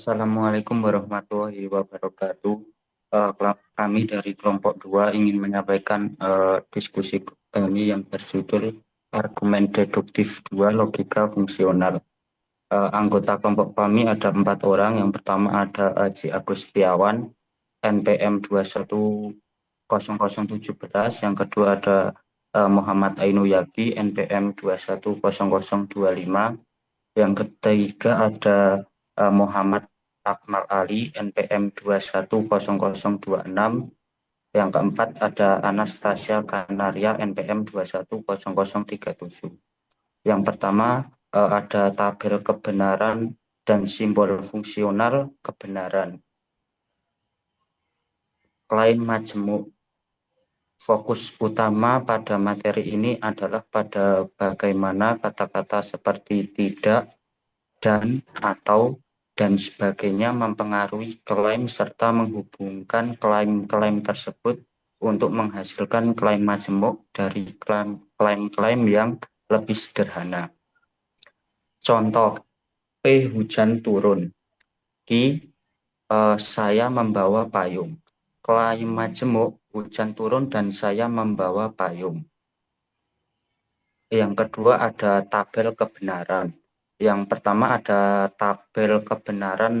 Assalamualaikum warahmatullahi wabarakatuh. Kami dari kelompok 2 ingin menyampaikan diskusi kami yang berjudul Argumen Deduktif 2 Logika Fungsional. Anggota kelompok kami ada 4 orang. Yang pertama ada Haji Agustiawan, NPM 210017. Yang kedua ada Muhammad Ainuyaki, NPM 210025. Yang ketiga ada Muhammad Akmal Ali, NPM 210026. Yang keempat ada Anastasia Kanaria, NPM 210037. Yang pertama ada tabel kebenaran dan simbol fungsional kebenaran. Klaim majemuk. Fokus utama pada materi ini adalah pada bagaimana kata-kata seperti tidak, dan, atau, dan sebagainya mempengaruhi klaim serta menghubungkan klaim-klaim tersebut untuk menghasilkan klaim majemuk dari klaim-klaim yang lebih sederhana. Contoh, P hujan turun. Q, saya membawa payung. Klaim majemuk, hujan turun dan saya membawa payung. Yang kedua ada tabel kebenaran. Yang pertama ada tabel kebenaran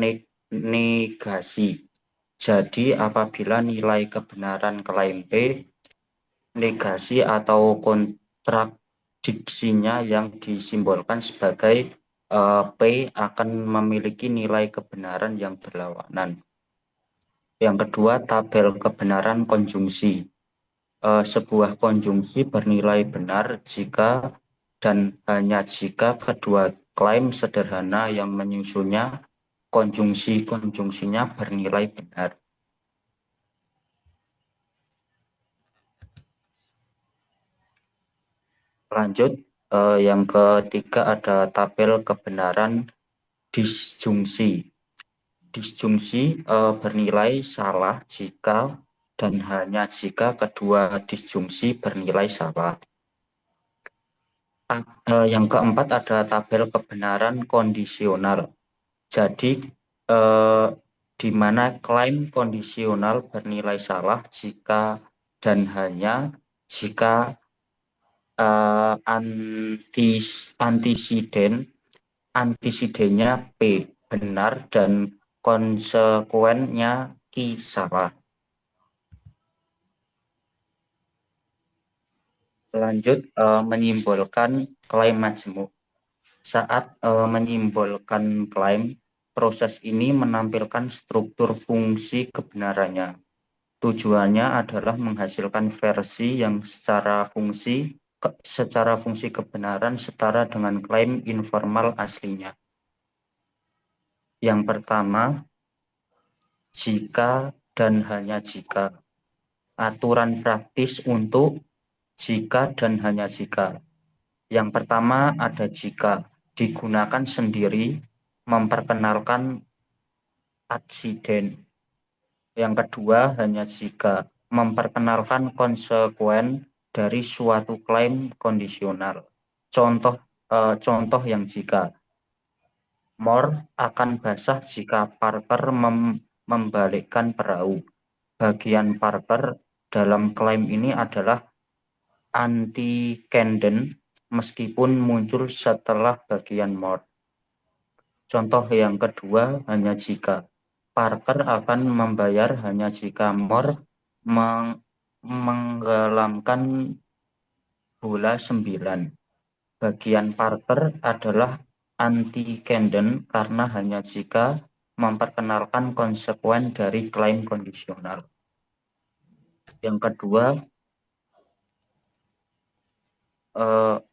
negasi. Jadi apabila nilai kebenaran klaim P, negasi atau kontradiksinya yang disimbolkan sebagai P akan memiliki nilai kebenaran yang berlawanan. Yang kedua tabel kebenaran konjungsi. Sebuah konjungsi bernilai benar jika dan hanya jika kedua klaim sederhana yang menyusunnya konjungsinya bernilai benar. Lanjut, yang ketiga ada tabel kebenaran disjungsi. Disjungsi bernilai salah jika dan hanya jika kedua disjungsi bernilai salah. Yang keempat ada tabel kebenaran kondisional. Jadi di mana klaim kondisional bernilai salah jika dan hanya jika antisidennya P benar dan konsekuennya Q salah. Lanjut, menyimbolkan klaim majemuk. Saat menyimbolkan klaim, proses ini menampilkan struktur fungsi kebenarannya. Tujuannya adalah menghasilkan versi yang secara fungsi kebenaran setara dengan klaim informal aslinya. Yang pertama, jika dan hanya jika. Aturan praktis untuk jika dan hanya jika. Yang pertama ada jika, digunakan sendiri, memperkenalkan aksiden. Yang kedua hanya jika, memperkenalkan konsekuen dari suatu klaim kondisional. Contoh yang jika. More akan basah jika Parker membalikkan perahu. Bagian Parker dalam klaim ini adalah anti-Camden meskipun muncul setelah bagian More. Contoh yang kedua hanya jika. Parker akan membayar hanya jika More menggelamkan bola 9. Bagian Parker adalah anti-Camden karena hanya jika memperkenalkan konsekuen dari klaim kondisional. Yang kedua,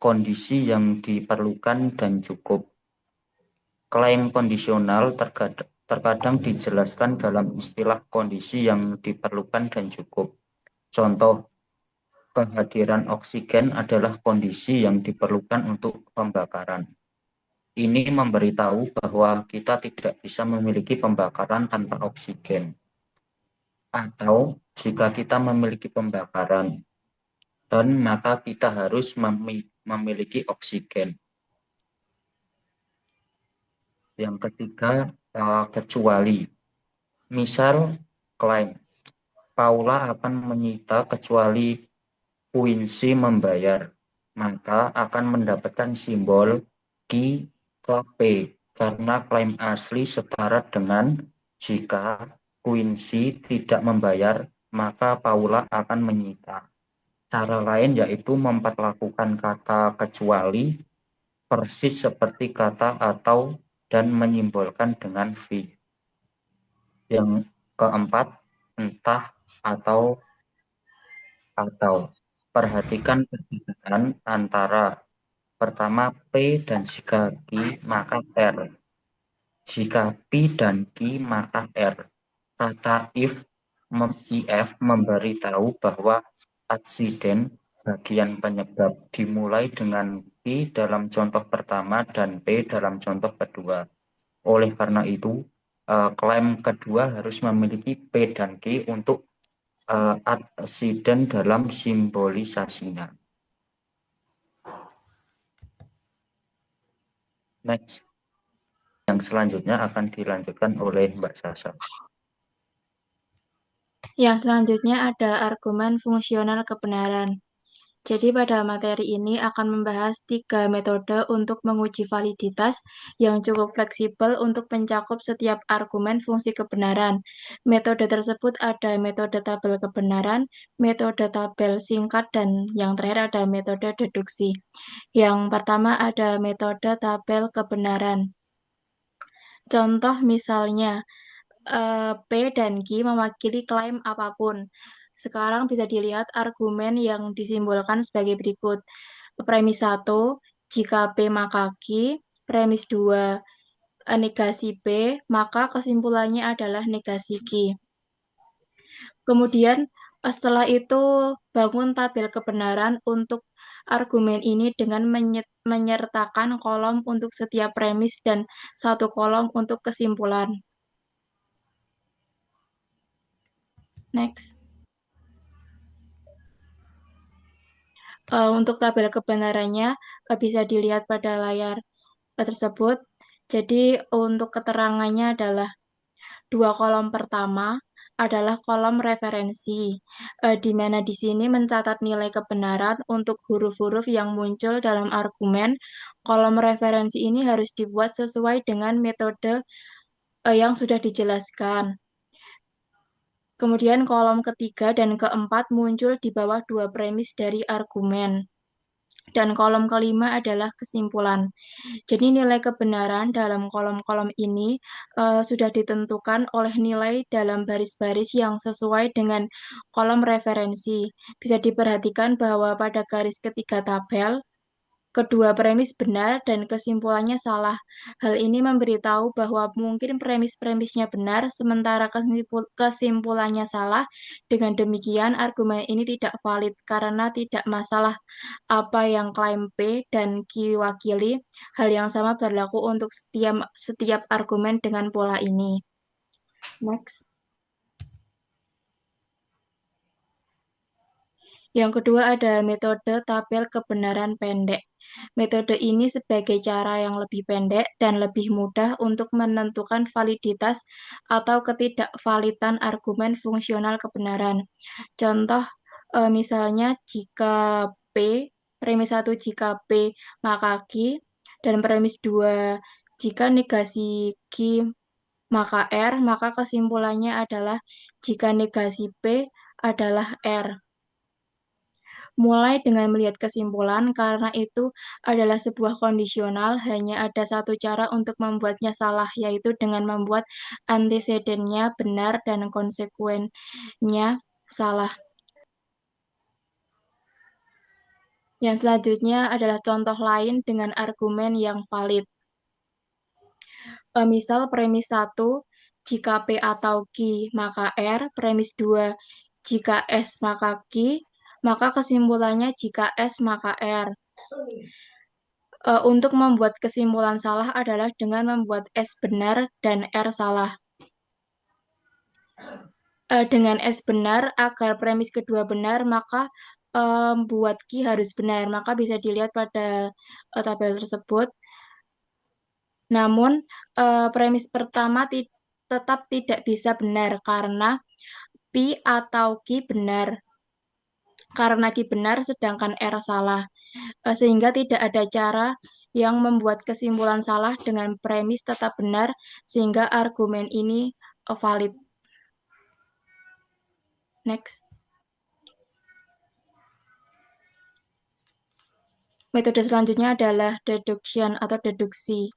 kondisi yang diperlukan dan cukup. Klaim kondisional terkadang dijelaskan dalam istilah kondisi yang diperlukan dan cukup. Contoh, kehadiran oksigen adalah kondisi yang diperlukan untuk pembakaran. Ini memberitahu bahwa kita tidak bisa memiliki pembakaran tanpa oksigen. Atau jika kita memiliki pembakaran, dan maka kita harus memiliki oksigen. Yang ketiga, kecuali. Misal klaim, Paula akan menyita kecuali Quincy membayar, maka akan mendapatkan simbol Q ke P, karena klaim asli setara dengan jika Quincy tidak membayar, maka Paula akan menyita. Cara lain yaitu memperlakukan kata kecuali persis seperti kata atau dan menyimbolkan dengan V. Yang keempat, entah atau. Perhatikan perbedaan antara pertama P dan jika Q maka R. Jika P dan Q maka R. Kata if memberitahu bahwa aksiden bagian penyebab dimulai dengan Q dalam contoh pertama dan P dalam contoh kedua. Oleh karena itu, klaim kedua harus memiliki P dan Q untuk aksiden dalam simbolisasinya. Next. Yang selanjutnya akan dilanjutkan oleh Mbak Sasa. Yang selanjutnya ada argumen fungsional kebenaran. Jadi pada materi ini akan membahas 3 metode untuk menguji validitas yang cukup fleksibel untuk mencakup setiap argumen fungsi kebenaran. Metode tersebut ada metode tabel kebenaran, metode tabel singkat, dan yang terakhir ada metode deduksi. Yang pertama ada metode tabel kebenaran. Contoh misalnya, P dan Q mewakili klaim apapun. Sekarang bisa dilihat argumen yang disimbolkan sebagai berikut. Premis 1, jika P maka Q. Premis 2, negasi P, maka kesimpulannya adalah negasi Q. Kemudian setelah itu bangun tabel kebenaran untuk argumen ini dengan menyertakan kolom untuk setiap premis dan satu kolom untuk kesimpulan. Next. Untuk tabel kebenarannya bisa dilihat pada layar tersebut. Jadi untuk keterangannya adalah 2 kolom pertama adalah kolom referensi, di mana di sini mencatat nilai kebenaran untuk huruf-huruf yang muncul dalam argumen. Kolom referensi ini harus dibuat sesuai dengan metode yang sudah dijelaskan. Kemudian kolom ketiga dan keempat muncul di bawah 2 premis dari argumen. Dan kolom kelima adalah kesimpulan. Jadi nilai kebenaran dalam kolom-kolom ini sudah ditentukan oleh nilai dalam baris-baris yang sesuai dengan kolom referensi. Bisa diperhatikan bahwa pada garis ketiga tabel, kedua premis benar dan kesimpulannya salah. Hal ini memberitahu bahwa mungkin premis-premisnya benar, sementara kesimpulannya salah. Dengan demikian, argumen ini tidak valid karena tidak masalah apa yang klaim P dan Q wakili. Hal yang sama berlaku untuk setiap argumen dengan pola ini. Next. Yang kedua ada metode tabel kebenaran pendek. Metode ini sebagai cara yang lebih pendek dan lebih mudah untuk menentukan validitas atau ketidakvalidan argumen fungsional kebenaran. Contoh misalnya jika P, premis 1 jika P maka Q, dan premis 2 jika negasi Q maka R, maka kesimpulannya adalah jika negasi P adalah R. Mulai dengan melihat kesimpulan, karena itu adalah sebuah kondisional, hanya ada satu cara untuk membuatnya salah, yaitu dengan membuat antesedennya benar dan konsekuennya salah. Yang selanjutnya adalah contoh lain dengan argumen yang valid. Misal premis 1, jika P atau Q maka R, premis 2, jika S maka Q, maka kesimpulannya jika S maka R. Untuk membuat kesimpulan salah adalah dengan membuat S benar dan R salah. Dengan S benar, agar premis kedua benar, maka buat Q harus benar. Maka bisa dilihat pada tabel tersebut. Namun, premis pertama tetap tidak bisa benar karena Pi atau Q benar. Karena Q benar sedangkan R salah. Sehingga tidak ada cara yang membuat kesimpulan salah dengan premis tetap benar sehingga argumen ini valid. Next. Metode selanjutnya adalah deduction atau deduksi.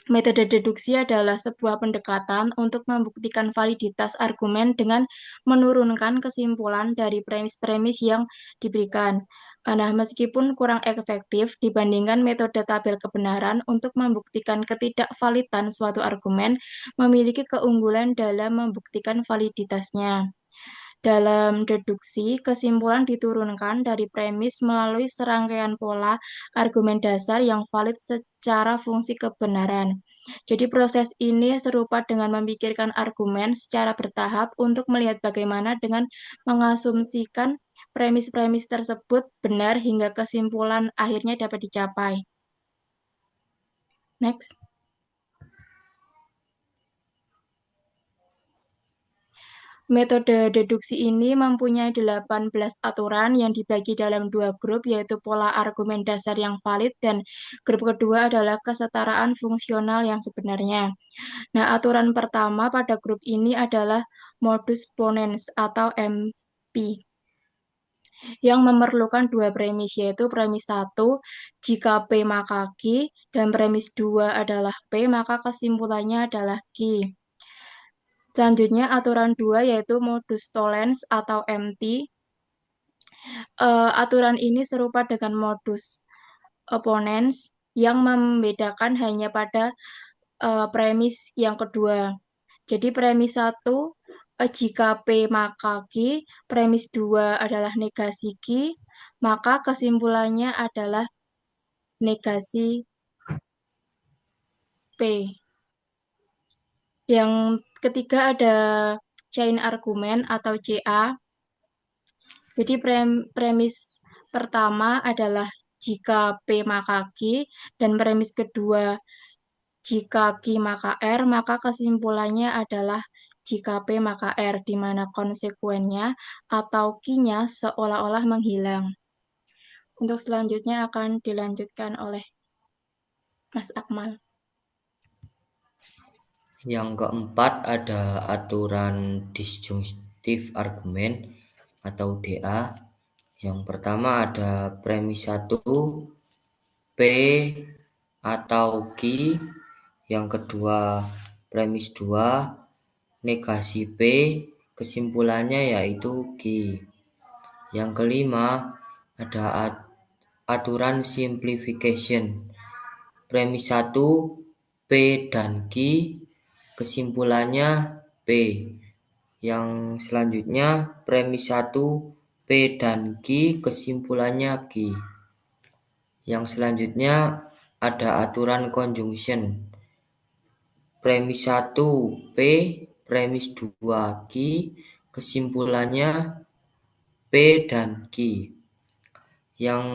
Metode deduksi adalah sebuah pendekatan untuk membuktikan validitas argumen dengan menurunkan kesimpulan dari premis-premis yang diberikan. Nah, meskipun kurang efektif dibandingkan metode tabel kebenaran untuk membuktikan ketidakvalidan suatu argumen, memiliki keunggulan dalam membuktikan validitasnya. Dalam deduksi, kesimpulan diturunkan dari premis melalui serangkaian pola argumen dasar yang valid secara fungsi kebenaran. Jadi proses ini serupa dengan memikirkan argumen secara bertahap untuk melihat bagaimana dengan mengasumsikan premis-premis tersebut benar hingga kesimpulan akhirnya dapat dicapai. Next. Metode deduksi ini mempunyai 18 aturan yang dibagi dalam dua grup, yaitu pola argumen dasar yang valid dan grup kedua adalah kesetaraan fungsional yang sebenarnya. Nah, aturan pertama pada grup ini adalah modus ponens atau MP yang memerlukan dua premis, yaitu premis 1, jika P maka Q, dan premis 2 adalah P, maka kesimpulannya adalah Q. Selanjutnya, aturan 2 yaitu modus tollens atau MT. Aturan ini serupa dengan modus opponens yang membedakan hanya pada premis yang kedua. Jadi premis 1, jika P maka Q, premis 2 adalah negasi Q, maka kesimpulannya adalah negasi P. Yang ketiga ada chain argumen atau CA. Jadi premis pertama adalah jika P maka Q, dan premis kedua jika Q maka R, maka kesimpulannya adalah jika P maka R, di mana konsekuennya atau Q-nya seolah-olah menghilang. Untuk selanjutnya akan dilanjutkan oleh Mas Akmal. Yang keempat ada aturan disjunktif argumen atau DA. Yang pertama ada premis 1 P atau Q. Yang kedua premis 2 negasi P, kesimpulannya yaitu Q. Yang kelima ada aturan simplification. Premis 1 P dan Q, kesimpulannya P. Yang selanjutnya premis 1 P dan Q, kesimpulannya Q. Yang selanjutnya ada aturan conjunction. Premis 1 P, premis 2 Q, kesimpulannya P dan Q. Yang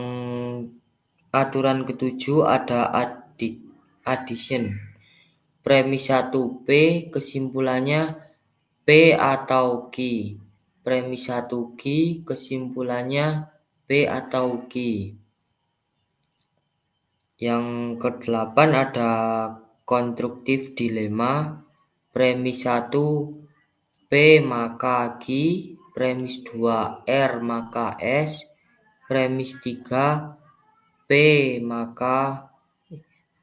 aturan ketujuh ada addition. Premis 1 P, kesimpulannya P atau Q. Premis 1 Q, kesimpulannya P atau Q. Yang kedelapan ada konstruktif dilema. Premis 1 P maka Q, premis 2 R maka S, premis 3 P maka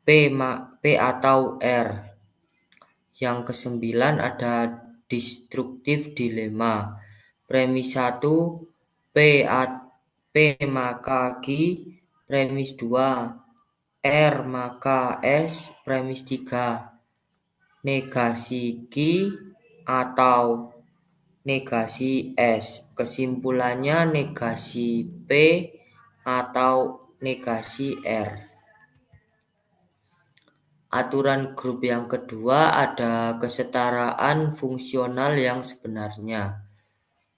P atau R. Yang kesembilan ada destruktif dilema. Premis 1 P maka Q, premis 2 R maka S, premis 3 negasi Q atau negasi S. Kesimpulannya negasi P atau negasi R. Aturan grup yang kedua ada kesetaraan fungsional yang sebenarnya.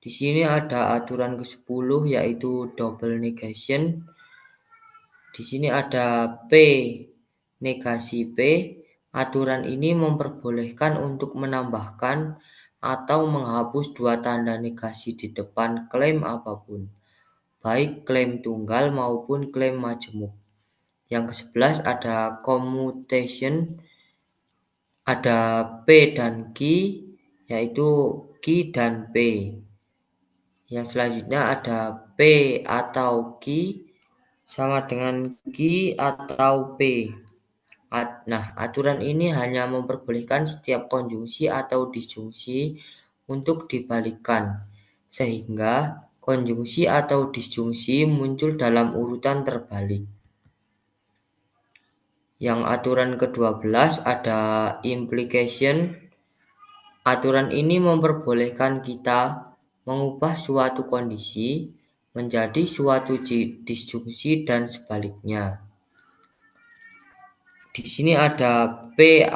Di sini ada aturan ke-10 yaitu double negation. Di sini ada P negasi P, aturan ini memperbolehkan untuk menambahkan atau menghapus dua tanda negasi di depan klaim apapun, baik klaim tunggal maupun klaim majemuk. Yang ke-11 ada commutation, ada P dan Q, yaitu Q dan P. Yang selanjutnya ada P atau Q sama dengan Q atau P. Nah, aturan ini hanya memperbolehkan setiap konjungsi atau disjungsi untuk dibalikkan, sehingga konjungsi atau disjungsi muncul dalam urutan terbalik. Yang aturan ke-12 ada implication. Aturan ini memperbolehkan kita mengubah suatu kondisi menjadi suatu disjungsi dan sebaliknya. Di sini ada P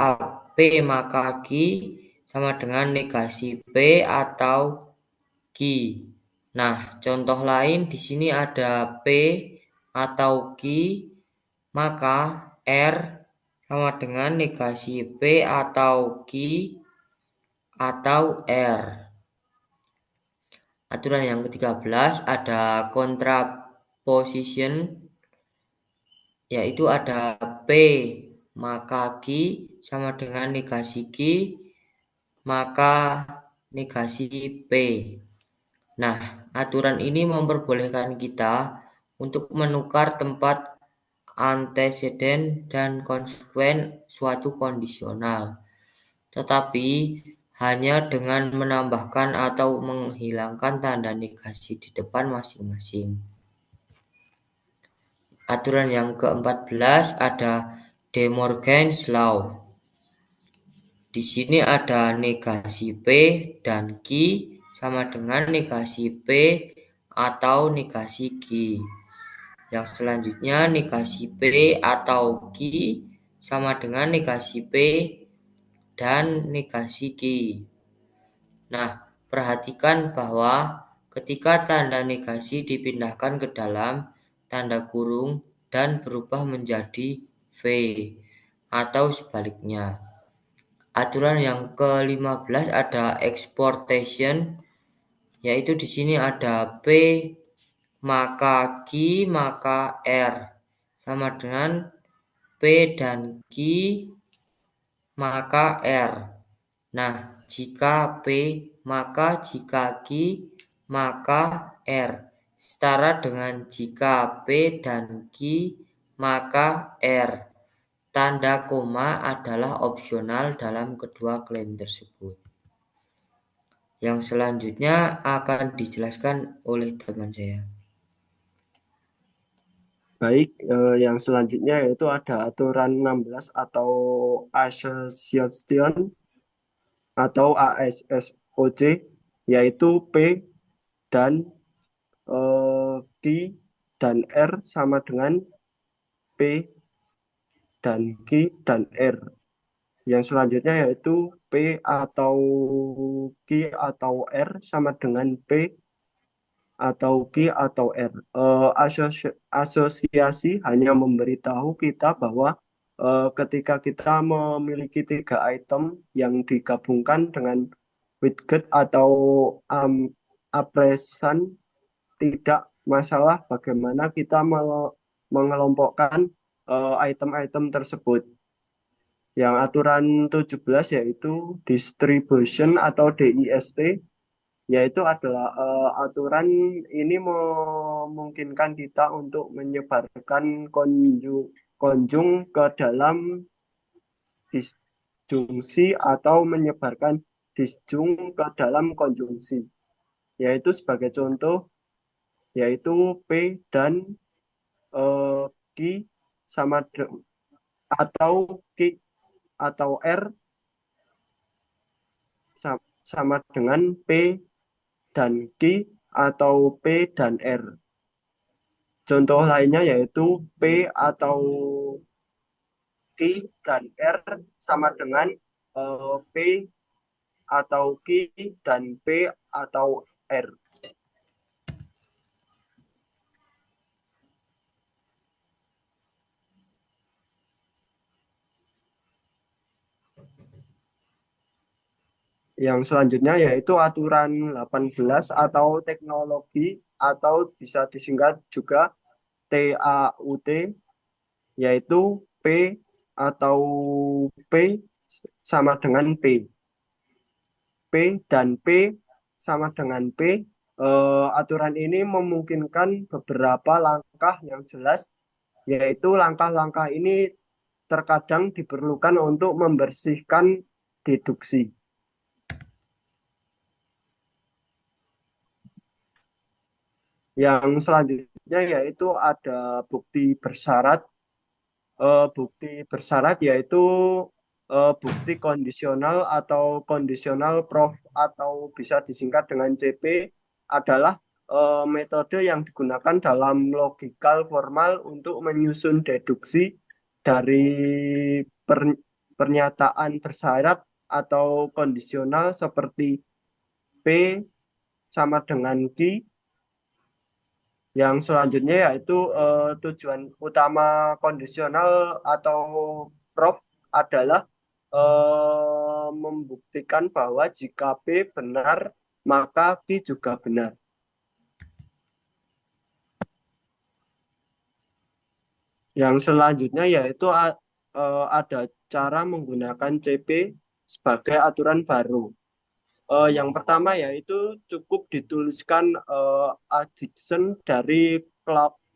maka Q sama dengan negasi P atau Q. Nah, contoh lain di sini ada P atau Q maka R sama dengan negasi P atau Q atau R. Aturan yang ke-13 ada contraposition, yaitu ada P maka Q sama dengan negasi Q maka negasi P. Nah, aturan ini memperbolehkan kita untuk menukar tempat anteseden dan konsekuen suatu kondisional, tetapi hanya dengan menambahkan atau menghilangkan tanda negasi di depan masing-masing. Aturan yang ke-14 ada De Morgan's Law. Di sini ada negasi P dan Q sama dengan negasi P atau negasi Q. Yang selanjutnya negasi P atau Q sama dengan negasi P dan negasi Q. Nah, perhatikan bahwa ketika tanda negasi dipindahkan ke dalam tanda kurung dan berubah menjadi V atau sebaliknya. Aturan yang ke-15 ada exportation, yaitu di sini ada P maka Q maka R sama dengan P dan Q maka R. Nah, jika P maka jika Q maka R setara dengan jika P dan Q maka R. Tanda koma adalah opsional dalam kedua klaim tersebut. Yang selanjutnya akan dijelaskan oleh teman saya. Baik, yang selanjutnya yaitu ada aturan 16 atau association atau ASSOC, yaitu P dan Q dan R sama dengan P dan Q dan R. Yang selanjutnya yaitu P atau Q atau R sama dengan P atau Q atau R. Asosiasi hanya memberitahu kita bahwa ketika kita memiliki 3 item yang digabungkan dengan widget atau apresan, tidak masalah bagaimana kita mengelompokkan item-item tersebut. Yang aturan 17 yaitu distribution atau DIST, yaitu adalah aturan ini memungkinkan kita untuk menyebarkan konjung ke dalam disjungsi atau menyebarkan disjung ke dalam konjungsi, yaitu sebagai contoh yaitu P dan Q sama atau Q atau R sama dengan P dan Q atau P dan R. Contoh lainnya yaitu P atau Q dan R sama dengan P atau Q dan P atau R. Yang selanjutnya yaitu aturan 18 atau teknologi atau bisa disingkat juga TAUT, yaitu P atau P sama dengan P. P dan P sama dengan P. Aturan ini memungkinkan beberapa langkah yang jelas, yaitu langkah-langkah ini terkadang diperlukan untuk membersihkan deduksi. Yang selanjutnya yaitu ada bukti bersyarat. Bukti bersyarat yaitu bukti kondisional atau conditional proof atau bisa disingkat dengan CP adalah metode yang digunakan dalam logikal formal untuk menyusun deduksi dari pernyataan bersyarat atau kondisional seperti P sama dengan Q. Yang selanjutnya yaitu tujuan utama kondisional atau proof adalah membuktikan bahwa jika P benar, maka Q juga benar. Yang selanjutnya yaitu ada cara menggunakan CP sebagai aturan baru. Yang pertama yaitu cukup dituliskan addition dari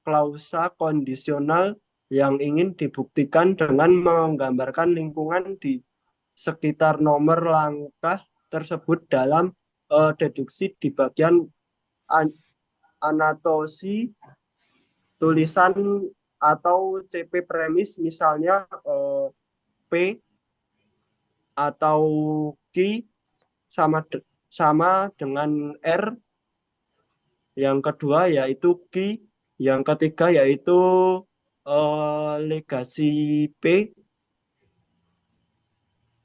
klausa kondisional yang ingin dibuktikan dengan menggambarkan lingkungan di sekitar nomor langkah tersebut dalam deduksi di bagian anatosi tulisan atau CP premis, misalnya P atau Q sama dengan R. Yang kedua yaitu Q. Yang ketiga yaitu legasi P.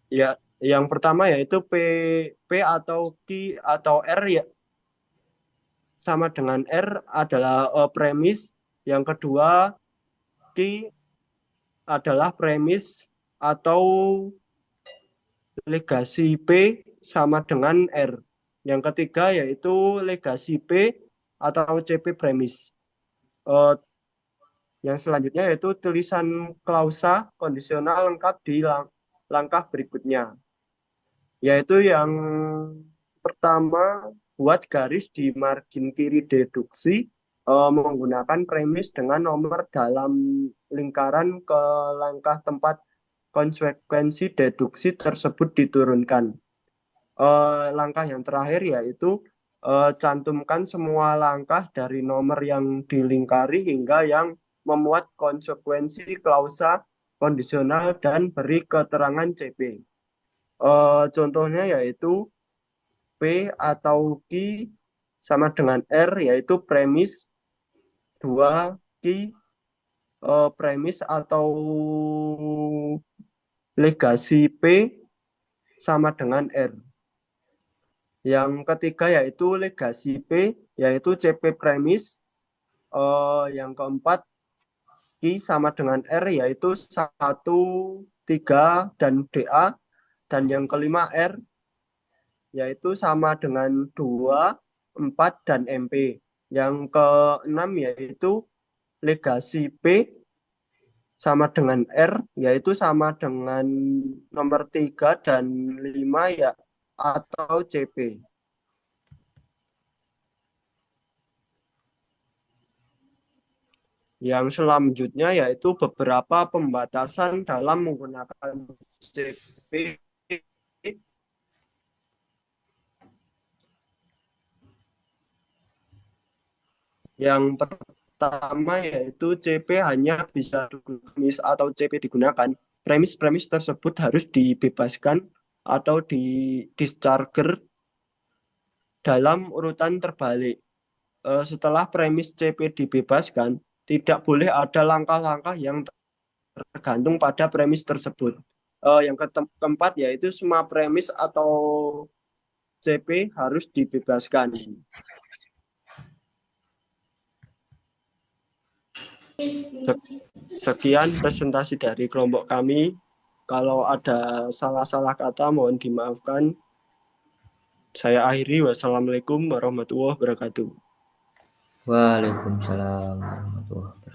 Ya, yang pertama yaitu P atau Q atau R ya sama dengan R adalah premis. Yang kedua Q adalah premis atau legasi P sama dengan R. Yang ketiga yaitu legasi P atau CP premis. Yang selanjutnya yaitu tulisan klausa kondisional lengkap di langkah berikutnya. Yaitu yang pertama, buat garis di margin kiri deduksi menggunakan premis dengan nomor dalam lingkaran ke langkah tempat konsekuensi deduksi tersebut diturunkan. Langkah yang terakhir yaitu cantumkan semua langkah dari nomor yang dilingkari hingga yang memuat konsekuensi klausa kondisional dan beri keterangan CP. Contohnya yaitu P atau Q sama dengan R, yaitu premis 2 Q premis atau legasi P sama dengan R. Yang ketiga yaitu legasi P, yaitu CP premis. Yang keempat Q sama dengan R, yaitu 1, 3, dan DA. Dan yang kelima R, yaitu sama dengan 2, 4, dan MP. Yang keenam yaitu legasi P sama dengan R, yaitu sama dengan nomor 3 dan 5 ya, atau CP. Yang selanjutnya yaitu beberapa pembatasan dalam menggunakan CP. Yang pertama yaitu CP hanya bisa premis atau CP digunakan. Premis-premis tersebut harus dibebaskan atau di-discharger dalam urutan terbalik. Setelah premis CP dibebaskan, tidak boleh ada langkah-langkah yang tergantung pada premis tersebut. Yang keempat yaitu semua premis atau CP harus dibebaskan. Sekian presentasi dari kelompok kami. Kalau ada salah-salah kata mohon dimaafkan. Saya akhiri. Wassalamualaikum warahmatullahi wabarakatuh. Waalaikumsalam warahmatullahi wabarakatuh.